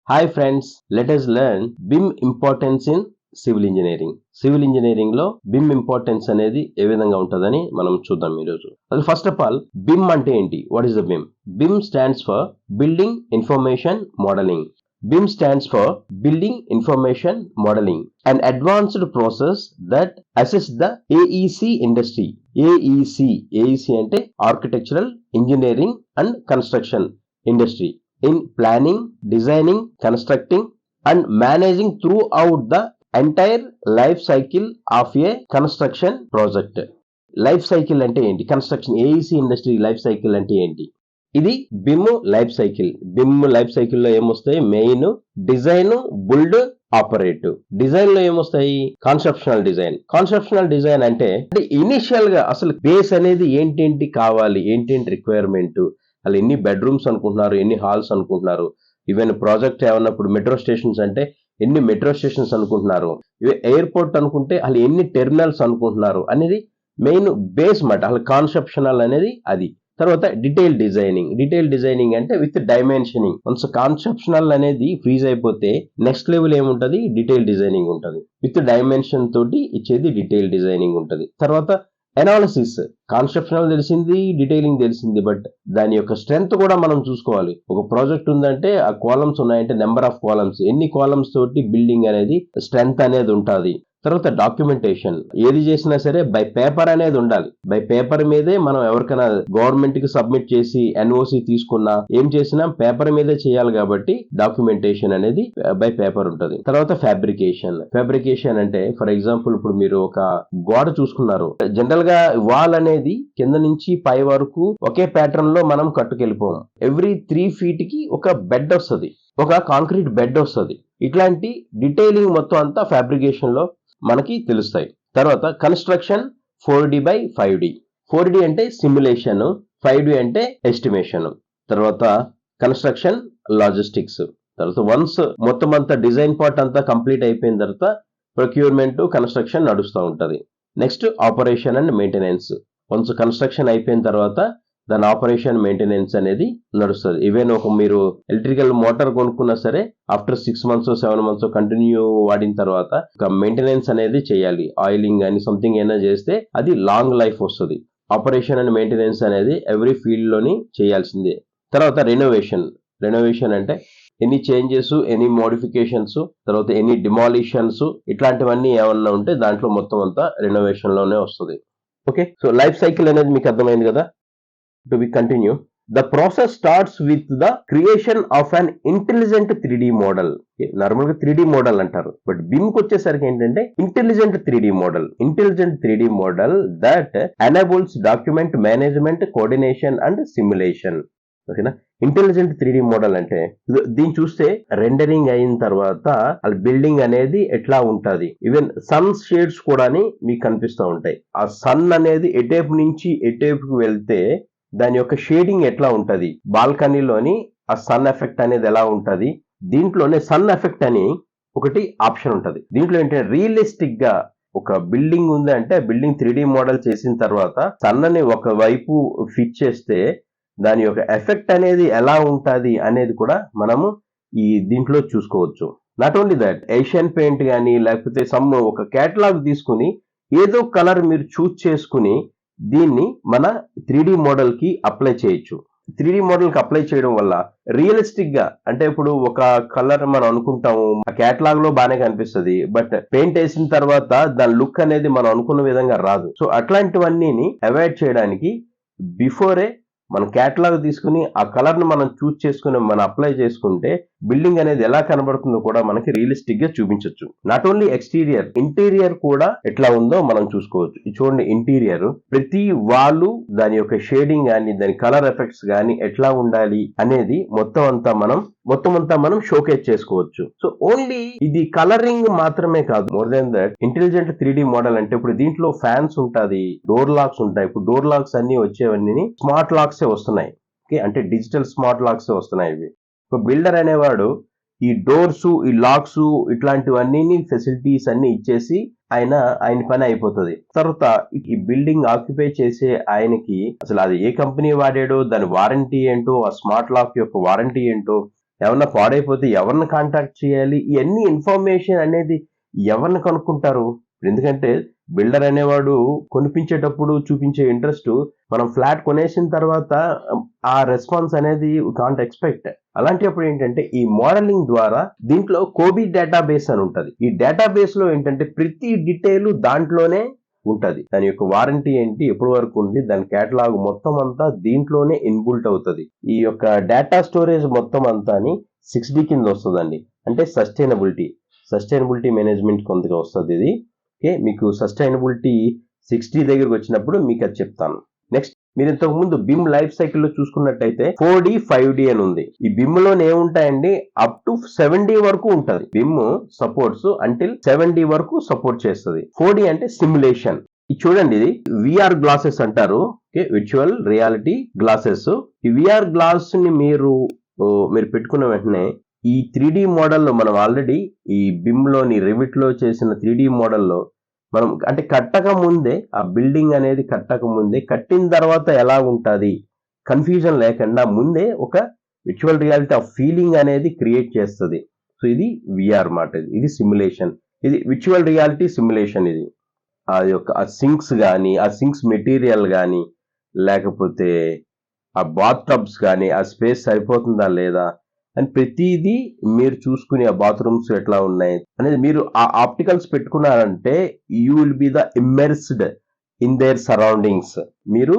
Hi friends, let us learn BIM importance in civil engineering. Civil engineering లో బిమ్ importance అనేది ఏ విధంగా ఉంటుందని మనం చూద్దాం ఈరోజు. అది ఫస్ట్ ఆఫ్ ఆల్ బిమ్ అంటే ఏంటి? What is the బిమ్? బిమ్ stands for building information modelling. BIM stands for Building Information Modeling, an advanced process that assists the AEC industry. AEC అంటే Architectural Engineering and Construction Industry in planning, designing, constructing and managing throughout the entire life cycle of a construction project. Life cycle అంటే ఏంటి? Construction AEC industry life cycle అంటే ఏంటి? ఇది బిమ్ life cycle. బిమ్ life cycle లో ఏమొస్తాయి? Main design, build, operate. Design లో ఏమొస్తాయి? Conceptional design అంటే ఇనిషియల్ గా అసలు బేస్ అనేది ఏంటేంటి కావాలి, ఏంటేంటి రిక్వైర్మెంట్, అలా ఎన్ని బెడ్రూమ్స్ అనుకుంటున్నారు, ఎన్ని హాల్స్ అనుకుంటున్నారు, ఈవెన్ ప్రాజెక్ట్ ఏమన్నప్పుడు మెట్రో స్టేషన్స్ అంటే ఎన్ని మెట్రో స్టేషన్స్ అనుకుంటున్నారు, ఎయిర్పోర్ట్ అనుకుంటే అలా ఎన్ని టెర్మినల్స్ అనుకుంటున్నారు అనేది మెయిన్ బేస్ మాట. అసలు కాన్సెప్షనల్ అనేది అది. తర్వాత డీటెయిల్ డిజైనింగ్ అంటే విత్ డైమెన్షనింగ్. వన్స్ కాన్సెప్షనల్ అనేది ఫ్రీజ్ అయిపోతే నెక్స్ట్ లెవెల్ ఏముంటది? డీటెయిల్ డిజైనింగ్ ఉంటది. విత్ డైమెన్షన్ తోటి ఇచ్చేది డీటెయిల్ డిజైనింగ్ ఉంటది. తర్వాత అనాలిసిస్. కాన్సెప్షనల్ తెలిసింది, డీటెయిలింగ్ తెలిసింది, బట్ దాని యొక్క స్ట్రెంగ్త్ కూడా మనం చూసుకోవాలి. ఒక ప్రాజెక్ట్ ఉందంటే ఆ కాలమ్స్ ఉన్నాయంటే నెంబర్ ఆఫ్ కాలమ్స్, ఎన్ని కాలమ్స్ తోటి బిల్డింగ్ అనేది స్ట్రెంగ్త్ అనేది ఉంటుంది. తర్వాత డాక్యుమెంటేషన్. ఏది చేసినా సరే బై పేపర్ అనేది ఉండాలి. బై పేపర్ మీదే మనం ఎవరికైనా గవర్నమెంట్ కి సబ్మిట్ చేసి ఎన్ఓసి తీసుకున్నా ఏం చేసినా పేపర్ మీదే చేయాలి కాబట్టి డాక్యుమెంటేషన్ అనేది బై పేపర్ ఉంటుంది. తర్వాత ఫ్యాబ్రికేషన్ అంటే ఫర్ ఎగ్జాంపుల్ ఇప్పుడు మీరు ఒక గోడ చూసుకున్నారు. జనరల్ గా వాల్ అనేది కింద నుంచి పై వరకు ఒకే ప్యాటర్న్ లో మనం కట్టుకెళ్ళిపోం. ఎవ్రీ 3 feet కి ఒక బెడ్ వస్తుంది, ఒక కాంక్రీట్ బెడ్ వస్తుంది. ఇట్లాంటి డీటెయిలింగ్ మొత్తం అంతా ఫ్యాబ్రికేషన్ లో మనకి తెలుస్తాయి. తర్వాత construction 4D by 5D. 4D అంటే సిమ్యులేషన్, 5D అంటే ఎస్టిమేషన్. తర్వాత కన్స్ట్రక్షన్ లాజిస్టిక్స్. తర్వాత వన్స్ మొత్తం అంతా డిజైన్ పార్ట్ అంతా కంప్లీట్ అయిపోయిన తర్వాత ప్రొక్యూర్మెంట్, కన్స్ట్రక్షన్ నడుస్తూ ఉంటది. Next operation and maintenance. Once construction అయిపోయిన తర్వాత దాని ఆపరేషన్ మెయింటెనెన్స్ అనేది నడుస్తుంది. ఈవెన్ ఒక మీరు ఎలక్ట్రికల్ మోటార్ కొనుక్కున్నా సరే ఆఫ్టర్ 6 months 7 months కంటిన్యూ వాడిన తర్వాత ఒక మెయింటెనెన్స్ అనేది చేయాలి. ఆయిలింగ్ అని సంథింగ్ అయినా చేస్తే అది లాంగ్ లైఫ్ వస్తుంది. ఆపరేషన్ అండ్ మెయింటెనెన్స్ అనేది ఎవ్రీ ఫీల్డ్ లోని చేయాల్సిందే. తర్వాత రెనోవేషన్ అంటే ఎనీ చేంజెస్, ఎనీ మోడిఫికేషన్స్, తర్వాత ఎనీ డిమాలిషన్స్, ఇట్లాంటివన్నీ ఏమన్నా ఉంటే దాంట్లో మొత్తం అంతా రెనోవేషన్ లోనే వస్తుంది. ఓకే, సో లైఫ్ సైకిల్ అనేది మీకు అర్థమైంది కదా. To be continue, the process starts with the creation of an intelligent 3D model. Normal గా 3D మోడల్ అంటారు, బట్ బిమ్ కి వచ్చేసరికి ఏంటంటే intelligent 3D model that enables document management, coordination and simulation. ఓకేనా? ఇంటెలిజెంట్ 3D మోడల్ అంటే దీన్ని చూస్తే rendering అయిన తర్వాత బిల్డింగ్ అనేది ఎట్లా ఉంటది, ఈవెన్ సన్ షేడ్స్ కూడా మీకు కనిపిస్తూ ఉంటాయి. ఆ సన్ అనేది ఎటేపు నుంచి ఎటేపుకి వెళ్తే దాని యొక్క షేడింగ్ ఎట్లా ఉంటది, బాల్కనీలోని ఆ సన్ ఎఫెక్ట్ అనేది ఎలా ఉంటది. దీంట్లోనే సన్ ఎఫెక్ట్ అని ఒకటి ఆప్షన్ ఉంటది. దీంట్లో ఏంటంటే రియలిస్టిక్ గా ఒక బిల్డింగ్ ఉంది అంటే బిల్డింగ్ 3D మోడల్ చేసిన తర్వాత సన్ అని ఒక వైపు ఫిట్ చేస్తే దాని యొక్క ఎఫెక్ట్ అనేది ఎలా ఉంటది అనేది కూడా మనము ఈ దీంట్లో చూసుకోవచ్చు. Not only that, Asian paint కానీ లేకపోతే సమ్ ఒక కేటలాగ్ తీసుకుని ఏదో కలర్ మీరు చూస్ చేసుకుని దీన్ని మన 3D మోడల్ కి అప్లై చేయొచ్చు. 3D మోడల్ కి అప్లై చేయడం వల్ల రియలిస్టిక్ గా, అంటే ఇప్పుడు ఒక కలర్ మనం అనుకుంటాము ఆ కేటలాగ్ లో బాగానే కనిపిస్తుంది, బట్ పెయింట్ వేసిన తర్వాత దాని లుక్ అనేది మనం అనుకున్న విధంగా రాదు. సో అట్లాంటివన్నీ అవాయిడ్ చేయడానికి బిఫోరే మన కేటలాగ్ తీసుకుని ఆ కలర్ ను మనం చూస్ చేసుకుని మనం అప్లై చేసుకుంటే బిల్డింగ్ అనేది ఎలా కనబడుతుందో కూడా మనకి రియలిస్టిక్ గా చూపించవచ్చు. నాట్ ఓన్లీ ఎక్స్టీరియర్, ఇంటీరియర్ కూడా ఎట్లా ఉందో మనం చూసుకోవచ్చు. చూడండి, ఇంటీరియర్ ప్రతి వాళ్ళు దాని యొక్క షేడింగ్ గానీ దాని కలర్ ఎఫెక్ట్స్ గానీ ఎట్లా ఉండాలి అనేది మొత్తం అంతా మనం షోకేస్ చేసుకోవచ్చు. సో ఓన్లీ ఇది కలరింగ్ మాత్రమే కాదు, more than that intelligent 3D model అంటే ఇప్పుడు దీంట్లో ఫ్యాన్స్ ఉంటాయి, డోర్ లాక్స్ ఉంటాయి. ఇప్పుడు డోర్ లాక్స్ అన్ని వచ్చేవన్నీ స్మార్ట్ లాక్స్ వస్తున్నాయి. ఓకే, అంటే డిజిటల్ స్మార్ట్ లాక్స్ వస్తున్నాయి. ఇవి ఒక బిల్డర్ అనేవాడు ఈ డోర్స్, ఈ లాక్స్, ఇట్లాంటివన్నీ ఫెసిలిటీస్ అన్ని ఇచ్చేసి ఆయన పని అయిపోతుంది. తర్వాత ఈ బిల్డింగ్ ఆక్యుపై చేసే ఆయనకి అసలు అది ఏ కంపెనీ వాడాడో, దాని వారంటీ ఏంటో, ఆ స్మార్ట్ లాక్ యొక్క వారంటీ ఏంటో ఏమన్నా పాడైపోతే ఎవరిని కాంటాక్ట్ చేయాలి, ఇవన్నీ ఇన్ఫర్మేషన్ అనేది ఎవరిని కనుక్కుంటారు? ఎందుకంటే బిల్డర్ అనేవాడు కొనిపించేటప్పుడు చూపించే ఇంట్రెస్ట్ మనం ఫ్లాట్ కొనేసిన తర్వాత ఆ రెస్పాన్స్ అనేది కాంట్ ఎక్స్పెక్ట్. అలాంటప్పుడు ఏంటంటే ఈ మోడలింగ్ ద్వారా దీంట్లో కోబీ డేటాబేస్ అని ఉంటది. ఈ డేటాబేస్ లో ఏంటంటే ప్రతి డీటెయిల్ దాంట్లోనే ఉంటది. దాని యొక్క వారంటీ ఏంటి, ఎప్పటి వరకు ఉంది, దాని కేటలాగ్ మొత్తం అంతా దీంట్లోనే ఇన్బుల్ట్ అవుతుంది. ఈ యొక్క డేటా స్టోరేజ్ మొత్తం అంతాని 6D కింద వస్తుందండి. అంటే సస్టైనబిలిటీ మేనేజ్మెంట్ కొంతగా వస్తుంది ఇది. ఓకే, మీకు సస్టైనబిలిటీ 6D దగ్గరకు వచ్చినప్పుడు మీకు అది చెప్తాను. నెక్స్ట్, మీరు ఇంతకు ముందు బిమ్ లైఫ్ సైకిల్ లో చూసుకున్నట్టయితే 4D 5D అని ఉంది. ఈ బిమ్ లోనే ఏముంటాయండి, అప్ టు 7D వరకు ఉంటది. బిమ్ సపోర్ట్స్ అంటిల్ 7D వరకు సపోర్ట్ చేస్తుంది. 4D అంటే సిమ్యులేషన్. ఇది చూడండి, ఇది విఆర్ గ్లాసెస్ అంటారు. Okay, virtual reality glasses. ఈ విఆర్ గ్లాస్ ని మీరు పెట్టుకున్న వెంటనే ఈ 3D మోడల్లో మనం ఆల్రెడీ ఈ బిమ్ లోని రివిట్ లో చేసిన 3D మోడల్లో మనం అంటే కట్టక ముందే, ఆ బిల్డింగ్ అనేది కట్టక ముందే, కట్టిన తర్వాత ఎలా ఉంటుంది కన్ఫ్యూజన్ లేకుండా ముందే ఒక విర్చువల్ రియాలిటీ ఆ ఫీలింగ్ అనేది క్రియేట్ చేస్తుంది. సో ఇది విఆర్ మాట. ఇది సిమ్యులేషన్, ఇది విర్చువల్ రియాలిటీ సిమ్యులేషన్. ఇది ఆ యొక్క ఆ సింక్స్ కానీ, ఆ సింక్స్ మెటీరియల్ కానీ, లేకపోతే ఆ బాత్ టబ్స్ కానీ ఆ స్పేస్ సరిపోతుందా లేదా అని ప్రతిదీ మీరు చూసుకుని, ఆ బాత్రూమ్స్ ఎట్లా ఉన్నాయి అనేది మీరు ఆ ఆప్టికల్స్ పెట్టుకున్నారంటే you will be the immersed in their surroundings. మీరు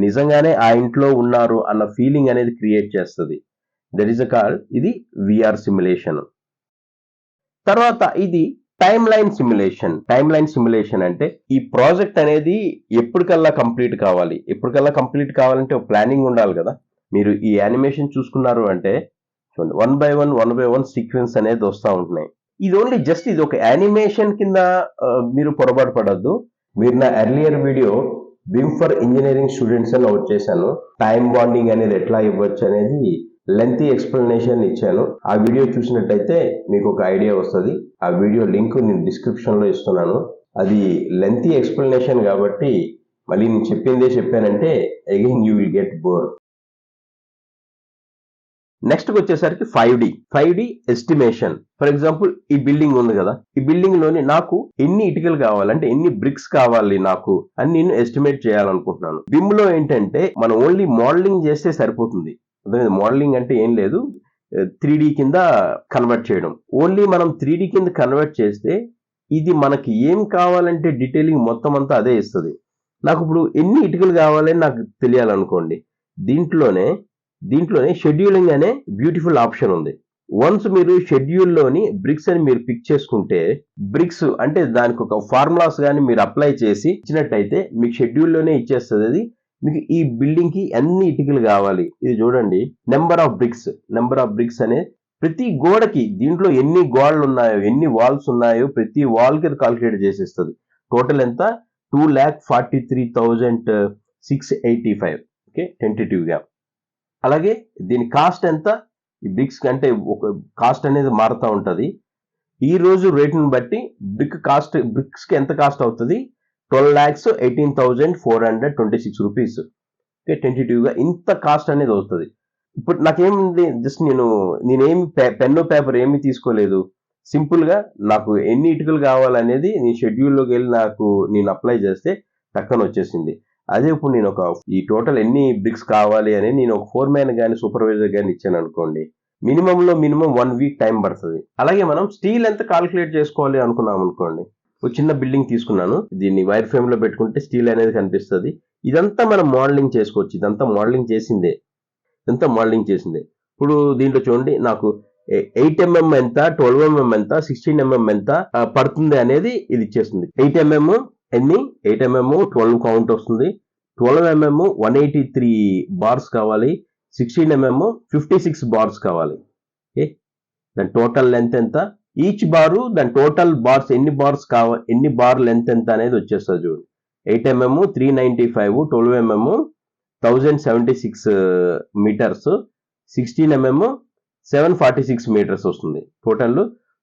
నిజంగానే ఆ ఇంట్లో ఉన్నారు అన్న ఫీలింగ్ అనేది క్రియేట్ చేస్తుంది. దట్ ఈస్ కాల్ ఇది విఆర్ సిమ్యులేషన్. తర్వాత ఇది time line simulation. Time line simulation అంటే ఈ ప్రాజెక్ట్ అనేది ఎప్పటికల్లా కంప్లీట్ కావాలంటే ఒక ప్లానింగ్ ఉండాలి కదా. మీరు ఈ యానిమేషన్ చూసుకున్నారు అంటే చూడండి, 1 by 1 సీక్వెన్స్ అనేది వస్తూ ఉంటున్నాయి. ఇది ఓన్లీ జస్ట్ ఇది ఒక యానిమేషన్ కింద మీరు పొరపాటు పడద్దు. మీరు నా earlier video బిమ్ for engineering students అని ఒకటి చేశాను. టైం బాండింగ్ అనేది ఎట్లా ఇవ్వచ్చు అనేది లెంతీ ఎక్స్ప్లెనేషన్ ఇచ్చాను. ఆ వీడియో చూసినట్టయితే మీకు ఒక ఐడియా వస్తుంది. ఆ వీడియో లింక్ నేను డిస్క్రిప్షన్ లో ఇస్తున్నాను. అది లెంతీ ఎక్స్ప్లెనేషన్ కాబట్టి మళ్ళీ నేను చెప్పిందే చెప్పానంటే again you will get bore. Next వచ్చేసరికి 5D ఎస్టిమేషన్. ఫర్ ఎగ్జాంపుల్, ఈ బిల్డింగ్ ఉంది కదా, ఈ బిల్డింగ్ లోని నాకు ఎన్ని ఇటుకలు కావాలంటే ఎన్ని బ్రిక్స్ కావాలి నాకు అని నేను ఎస్టిమేట్ చేయాలనుకుంటున్నాను. బిమ్ లో ఏంటంటే మనం ఓన్లీ మోడలింగ్ చేస్తే సరిపోతుంది. మోడలింగ్ అంటే ఏం లేదు, 3D కింద కన్వర్ట్ చేయడం. ఓన్లీ మనం 3D కింద కన్వర్ట్ చేస్తే ఇది మనకి ఏం కావాలంటే డీటెయిలింగ్ మొత్తం అంతా అదే ఇస్తుంది. నాకు ఇప్పుడు ఎన్ని ఇటుకలు కావాలని నాకు తెలియాలనుకోండి, దీంట్లోనే షెడ్యూలింగ్ అనే బ్యూటిఫుల్ ఆప్షన్ ఉంది. వన్స్ మీరు షెడ్యూల్లోని బ్రిక్స్ అని మీరు పిక్ చేసుకుంటే, బ్రిక్స్ అంటే దానికి ఒక ఫార్ములాస్ కానీ మీరు అప్లై చేసి ఇచ్చినట్టయితే మీకు షెడ్యూల్లోనే ఇచ్చేస్తుంది. అది మీకు ఈ బిల్డింగ్ కి ఎన్ని ఇటుకలు కావాలి, ఇది చూడండి, నెంబర్ ఆఫ్ బ్రిక్స్ అనే ప్రతి గోడకి దీంట్లో ఎన్ని గోడలు ఉన్నాయో, ఎన్ని వాల్స్ ఉన్నాయో ప్రతి వాల్ కి కాల్కులేట్ చేసేస్తుంది. టోటల్ ఎంత, 2,43,685. ఓకే, టెంటేటివ్ గా. అలాగే దీని కాస్ట్ ఎంత, ఈ బ్రిక్స్ అంటే ఒక కాస్ట్ అనేది మారుతూ ఉంటుంది. ఈ రోజు రేటును బట్టి బ్రిక్స్ కి ఎంత కాస్ట్ అవుతుంది, 12,18,426 రూపీస్. ఓకే, టెంటేటివ్ గా ఇంత కాస్ట్ అనేది వస్తుంది. ఇప్పుడు నాకేముంది, జస్ట్ నేనేమి పెన్ను పేపర్ ఏమి తీసుకోలేదు. సింపుల్ గా నాకు ఎన్ని ఇటుకలు కావాలనేది నేను షెడ్యూల్లోకి వెళ్ళి నేను అప్లై చేస్తే టక్కన వచ్చేసింది. అదే ఇప్పుడు నేను ఈ టోటల్ ఎన్ని బ్రిక్స్ కావాలి అని నేను ఒక ఫోర్మ్యాన్ కానీ సూపర్వైజర్ కానీ ఇచ్చాను అనుకోండి, మినిమం 1 వీక్ టైం పడుతుంది. అలాగే మనం స్టీల్ ఎంత కాల్కులేట్ చేసుకోవాలి అనుకున్నాం అనుకోండి, ఒక చిన్న బిల్డింగ్ తీసుకున్నాను, దీన్ని వైర్ ఫ్రేమ్ లో పెట్టుకుంటే స్టీల్ అనేది కనిపిస్తుంది. ఇదంతా మనం మోడలింగ్ చేసుకోవచ్చు. ఇదంతా మోడలింగ్ చేసిందే. ఇప్పుడు దీంట్లో చూడండి, నాకు 8mm ఎంత, 12mm ఎంత, 16mm ఎంత పడుతుంది అనేది ఇది ఇచ్చేస్తుంది. 8mm 12 కౌంట్ వస్తుంది. 12mm 183 బార్స్ కావాలి. 16mm 56 బార్స్ కావాలి. ఓకే, దాని టోటల్ లెంత్ ఎంత, ఈచ్ బారు దాని టోటల్ బార్స్ ఎన్ని బార్ లెంత్ ఎంత అనేది వచ్చేస్తుంది చూడండి. 8mm 395, 12mm 1076 metres, 16mm 746 metres వస్తుంది. టోటల్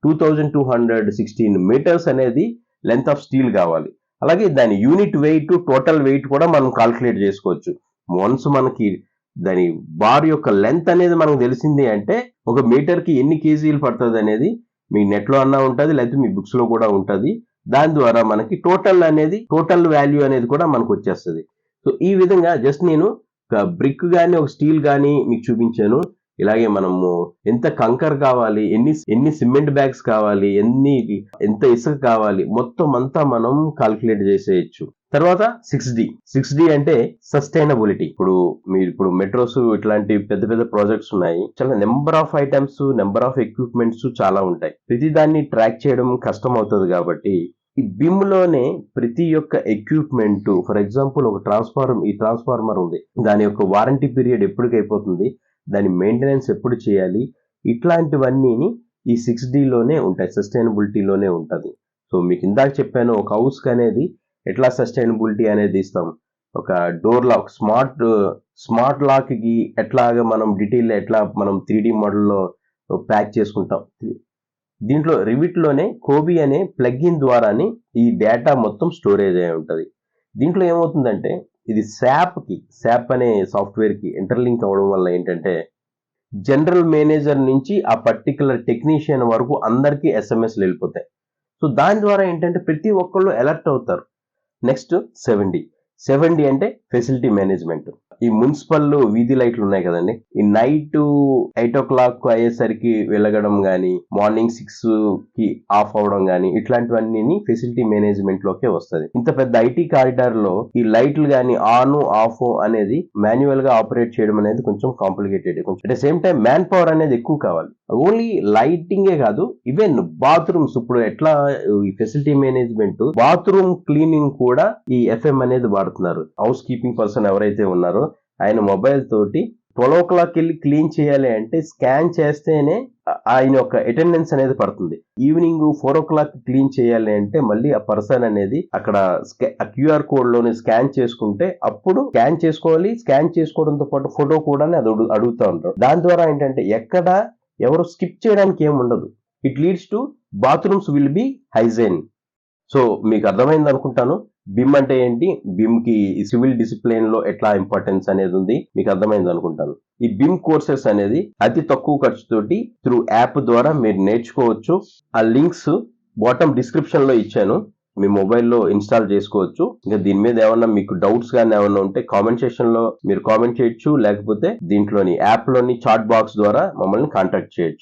2216 మీటర్స్ అనేది లెంత్ ఆఫ్ స్టీల్ కావాలి. అలాగే దాని యూనిట్ వెయిట్, టోటల్ వెయిట్ కూడా మనం కాల్కులేట్ చేసుకోవచ్చు. వన్స్ మనకి దాని బార్ యొక్క లెంత్ అనేది మనకు తెలిసింది అంటే ఒక మీటర్ కి ఎన్ని కేజీలు పడుతుంది అనేది మీ నెట్ లో అన్నా ఉంటది, లేకపోతే మీ బుక్స్ లో కూడా ఉంటది. దాని ద్వారా మనకి టోటల్ వాల్యూ అనేది కూడా మనకు వచ్చేస్తుంది. సో ఈ విధంగా జస్ట్ నేను ఒక బ్రిక్ గానీ ఒక స్టీల్ గానీ మీకు చూపించాను. ఇలాగే మనము ఎంత కంకర్ కావాలి, ఎన్ని సిమెంట్ బ్యాగ్స్ కావాలి, ఎంత ఇసుక కావాలి, మొత్తం అంతా మనం కాల్కులేట్ చేసేయచ్చు. తర్వాత 6D అంటే సస్టైనబిలిటీ. ఇప్పుడు మెట్రోస్ ఇట్లాంటి పెద్ద పెద్ద ప్రాజెక్ట్స్ ఉన్నాయి. చాలా number of items, number of equipments చాలా ఉంటాయి. ప్రతి దాన్ని ట్రాక్ చేయడం కష్టం అవుతుంది కాబట్టి ఈ బిమ్ లోనే ప్రతి ఒక్క ఎక్విప్మెంట్, ఫర్ ఎగ్జాంపుల్ ఒక ట్రాన్స్ఫార్మర్ ఉంది, దాని యొక్క వారంటీ పీరియడ్ ఎప్పటికైపోతుంది, దాని మెయింటెనెన్స్ ఎప్పుడు చేయాలి, ఇట్లాంటివన్నీ ఈ 6D లోనే ఉంటాయి, సస్టైనబిలిటీలోనే ఉంటది. సో మీకు ఇందాక చెప్పాను, ఒక హౌస్ అనేది ఎట్లా సస్టైనబిలిటీ అనేది ఇస్తాం, ఒక డోర్ లాక్, స్మార్ట్ లాక్ కి ఎట్లాగా మనం డీటెయిల్ ఎట్లా మనం 3D మోడల్లో ప్యాక్ చేసుకుంటాం. దీంట్లో రివిట్ లోనే కోబీ అనే ప్లగ్ఇన్ ద్వారానే ఈ డేటా మొత్తం స్టోరేజ్ అయి ఉంటది. దీంట్లో ఏమవుతుందంటే ఇది శాప్ అనే సాఫ్ట్వేర్ కి ఇంటర్లింక్ అవ్వడం వల్ల ఏంటంటే జనరల్ మేనేజర్ నుంచి ఆ పర్టికులర్ టెక్నీషియన్ వరకు అందరికీ ఎస్ఎంఎస్లు వెళ్ళిపోతాయి. సో దాని ద్వారా ఏంటంటే ప్రతి ఒక్కళ్ళు అలర్ట్ అవుతారు. నెక్స్ట్ 7D అంటే ఫెసిలిటీ మేనేజ్మెంట్. ఈ మున్సిపల్ వీధి లైట్లు ఉన్నాయి కదండి, ఈ నైట్ 8 o'clock అయ్యేసరికి వెలగడం గానీ, మార్నింగ్ 6 కి ఆఫ్ అవడం గానీ, ఇట్లాంటివన్నీ ఫెసిలిటీ మేనేజ్మెంట్ లోకే వస్తుంది. ఇంత పెద్ద ఐటీ కారిడార్ లో ఈ లైట్లు గానీ ఆన్ ఆఫ్ అనేది మాన్యువల్ గా ఆపరేట్ చేయడం అనేది కొంచెం complicated. At the same time man power అనేది ఎక్కువ కావాలి. ఓన్లీ లైటింగే కాదు, ఈవెన్ బాత్రూమ్స్, ఇప్పుడు ఎట్లా ఈ ఫెసిలిటీ మేనేజ్మెంట్ బాత్రూమ్ క్లీనింగ్ కూడా ఈ ఎఫ్ఎం అనేది వాడుతున్నారు. హౌస్ కీపింగ్ పర్సన్ ఎవరైతే ఉన్నారో ఆయన మొబైల్ తోటి 12 o'clock వెళ్ళి క్లీన్ చేయాలి అంటే స్కాన్ చేస్తేనే ఆయన యొక్క అటెండెన్స్ అనేది పడుతుంది. ఈవినింగ్ 4 o'clock క్లీన్ చేయాలి అంటే మళ్ళీ ఆ పర్సన్ అనేది అక్కడ క్యూఆర్ కోడ్ లోనే స్కాన్ చేసుకుంటే అప్పుడు స్కాన్ చేసుకోవాలి. స్కాన్ చేసుకోవడంతో పాటు ఫోటో కూడా అడుగుతా ఉంటారు. దాని ద్వారా ఏంటంటే ఎక్కడ ఎవరు స్కిప్ చేయడానికి ఏమి ఉండదు. It leads to bathrooms will be hygiene. So మీకు అర్థమైంది అనుకుంటాను బిమ్ అంటే ఏంటి, బిమ్ కి సివిల్ డిసిప్లిన్ లో ఎట్లా ఇంపార్టెన్స్ అనేది ఉంది, మీకు అర్థమైంది అనుకుంటాను. ఈ బిమ్ కోర్సెస్ అనేది అతి తక్కువ ఖర్చుతోటి త్రూ యాప్ ద్వారా మీరు నేర్చుకోవచ్చు. ఆ లింక్స్ బాటమ్ డిస్క్రిప్షన్ లో ఇచ్చాను, మీ మొబైల్లో ఇన్స్టాల్ చేసుకోవచ్చు. ఇంకా దీని మీద ఏమన్నా మీకు డౌట్స్ గానీ ఏమన్నా ఉంటే కామెంట్ సెక్షన్ లో మీరు కామెంట్ చేయొచ్చు, లేకపోతే దీంట్లోని యాప్ లోని చాట్ బాక్స్ ద్వారా మమ్మల్ని కాంటాక్ట్ చేయొచ్చు.